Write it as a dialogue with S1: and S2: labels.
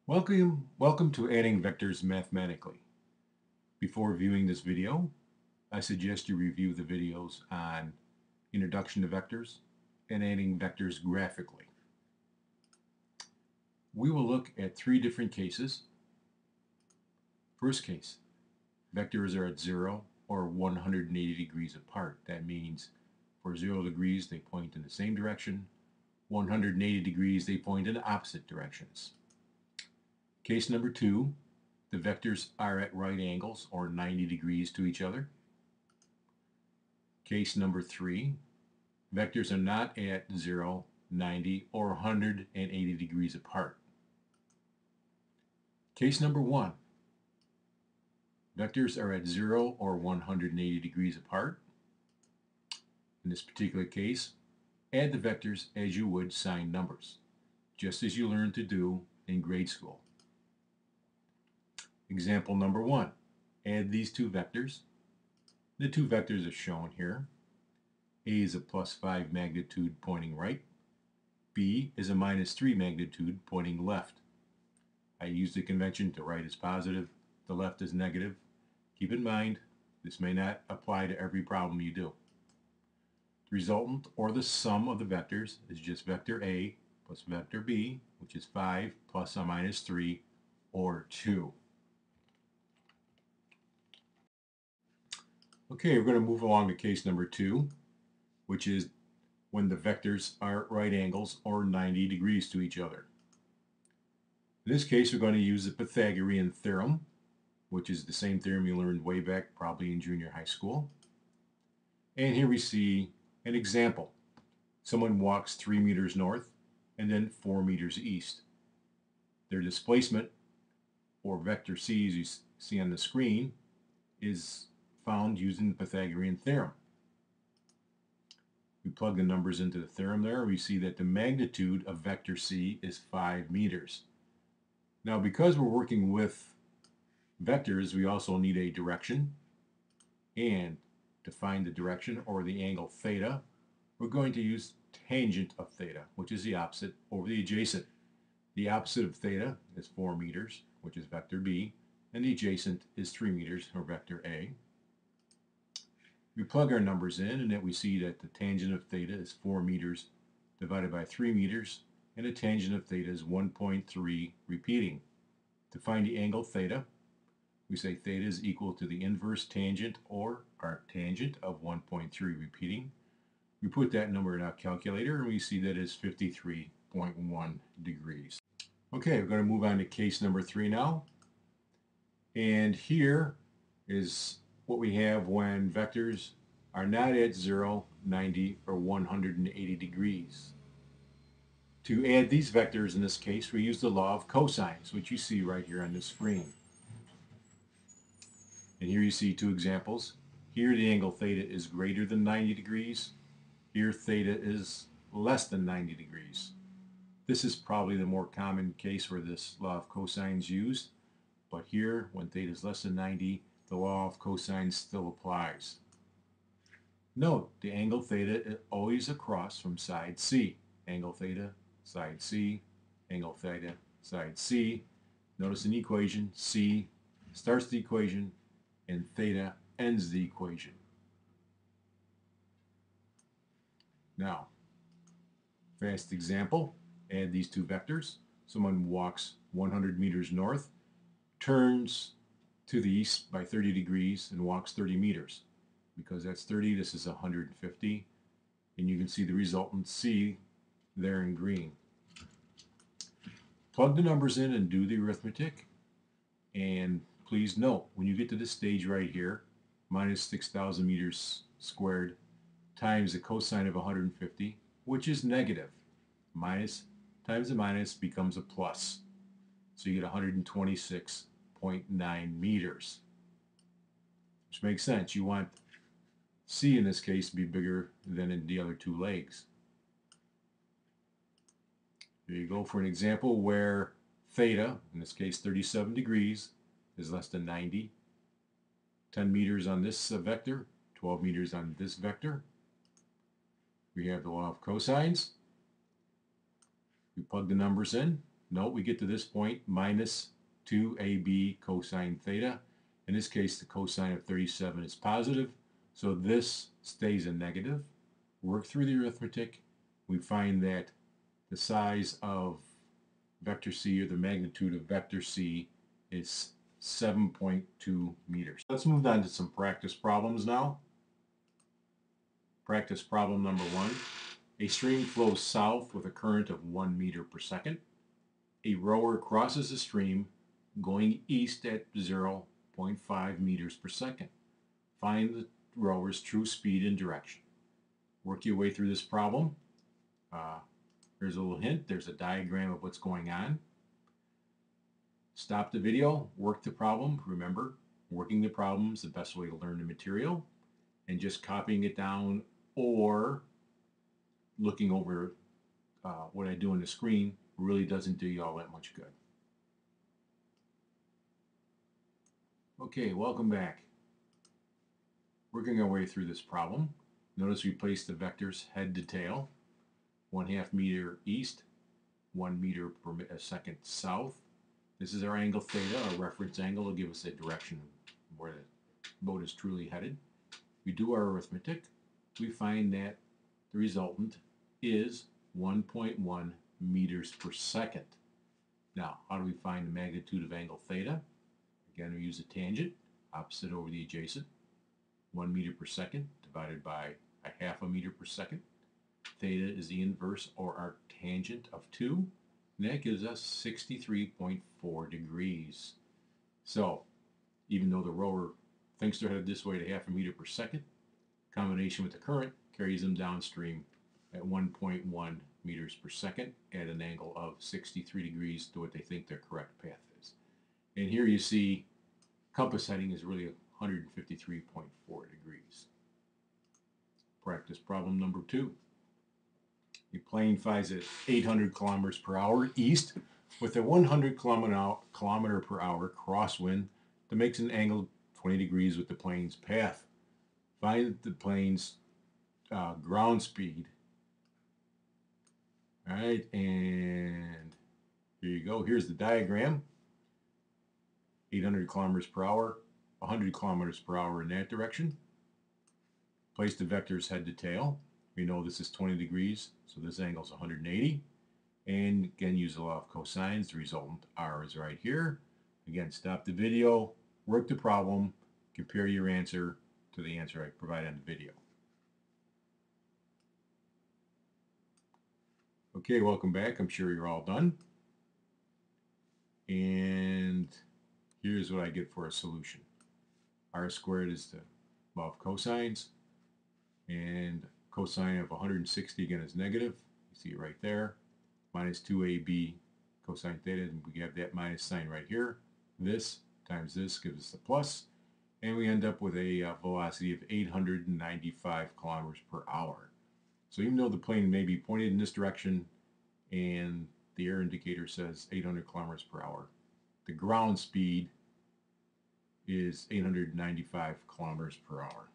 S1: Welcome to adding vectors mathematically. Before viewing this video, I suggest you review the videos on introduction to vectors and adding vectors graphically. We will look at three different cases. First case, vectors are at 0 or 180 degrees apart. That means for 0 degrees they point in the same direction, 180 degrees they point in opposite directions. Case number 2, the vectors are at right angles or 90 degrees to each other. Case number 3, vectors are not at 0, 90, or 180 degrees apart. Case number 1, vectors are at 0 or 180 degrees apart. In this particular case, add the vectors as you would sign numbers, just as you learned to do in grade school. Example number 1, add these two vectors. The two vectors are shown here. A is a +5 magnitude pointing right. B is a -3 magnitude pointing left. I use the convention the right is positive, the left is negative. Keep in mind, this may not apply to every problem you do. The resultant, or the sum of the vectors, is just vector A plus vector B, which is 5 plus or minus 3, or 2. Okay, we're going to move along to case number 2, which is when the vectors are at right angles or 90 degrees to each other. In this case, we're going to use the Pythagorean theorem, which is the same theorem you learned way back probably in junior high school. And here we see an example. Someone walks 3 meters north and then 4 meters east. Their displacement, or vector c as you see on the screen, is found using the Pythagorean theorem. We plug the numbers into the theorem there. We see that the magnitude of vector c is 5 meters. Now, because we're working with vectors, we also need a direction. And to find the direction, or the angle theta, we're going to use tangent of theta, which is the opposite over the adjacent. The opposite of theta is 4 meters, which is vector b, and the adjacent is 3 meters, or vector a. We plug our numbers in, and then we see that the tangent of theta is 4 meters divided by 3 meters, and the tangent of theta is 1.3 repeating. To find the angle theta, we say theta is equal to the inverse tangent, or arctangent, of 1.3 repeating. We put that number in our calculator, and we see that it's 53.1 degrees. Okay, we're going to move on to case number 3 now. And here is what we have when vectors are not at 0, 90, or 180 degrees. To add these vectors in this case, we use the law of cosines, which you see right here on the screen. And here you see two examples. Here the angle theta is greater than 90 degrees. Here theta is less than 90 degrees. This is probably the more common case where this law of cosines is used. But here, when theta is less than 90, the law of cosines still applies. Note, the angle theta is always across from side C. Angle theta, side C, angle theta, side C. Notice in the equation, C starts the equation and theta ends the equation. Now, fast example, add these two vectors. Someone walks 100 meters north, turns to the east by 30 degrees, and walks 30 meters. Because that's 30, this is 150. And you can see the resultant C there in green. Plug the numbers in and do the arithmetic. And please note, when you get to this stage right here, minus 6,000 meters squared times the cosine of 150, which is negative. Minus times a minus becomes a plus. So you get 126.9 meters. Which makes sense. You want C in this case to be bigger than in the other two legs. There you go for an example where theta, in this case 37 degrees, is less than 90. 10 meters on this vector, 12 meters on this vector. We have the law of cosines. We plug the numbers in. No, we get to this point, minus 2ab cosine theta. In this case, the cosine of 37 is positive, so this stays a negative. Work through the arithmetic. We find that the size of vector c, or the magnitude of vector c, is 7.2 meters. Let's move on to some practice problems now. Practice problem number 1. A stream flows south with a current of 1 meter per second. A rower crosses the stream going east at 0.5 meters per second. Find the rower's true speed and direction. Work your way through this problem. Here's a little hint. There's a diagram of what's going on. Stop the video, work the problem. Remember, working the problem is the best way to learn the material. And just copying it down or looking over what I do on the screen really doesn't do you all that much good. Okay, welcome back. Working our way through this problem. Notice we place the vectors head to tail. 1/2 meter east, 1 meter per second south. This is our angle theta, our reference angle will give us a direction where the boat is truly headed. We do our arithmetic. We find that the resultant is 1.1 meters per second. Now, how do we find the magnitude of angle theta? Again, we use a tangent, opposite over the adjacent. 1 meter per second divided by 1/2 meter per second. Theta is the inverse or arctangent of 2. And that gives us 63.4 degrees. So, even though the rower thinks they're headed this way at 1/2 meter per second, combination with the current carries them downstream at 1.1 meters per second at an angle of 63 degrees to what they think their correct path is. And here you see compass heading is really 153.4 degrees. Practice problem number 2. A plane flies at 800 kilometers per hour east with a 100 kilometer per hour crosswind that makes an angle 20 degrees with the plane's path. Find the plane's ground speed. All right, and here you go. Here's the diagram. 800 kilometers per hour, 100 kilometers per hour in that direction. Place the vectors head to tail. We know this is 20 degrees, so this angle is 180. And again, use the law of cosines. The resultant r is right here. Again, stop the video, work the problem, compare your answer to the answer I provided on the video. Okay, welcome back. I'm sure you're all done. And here's what I get for a solution. R squared is the law of cosines. And cosine of 160 again is negative. You see it right there. Minus 2ab cosine theta, and we have that minus sign right here. This times this gives us a plus, and we end up with a velocity of 895 kilometers per hour. So even though the plane may be pointed in this direction and the air indicator says 800 kilometers per hour, the ground speed is 895 kilometers per hour.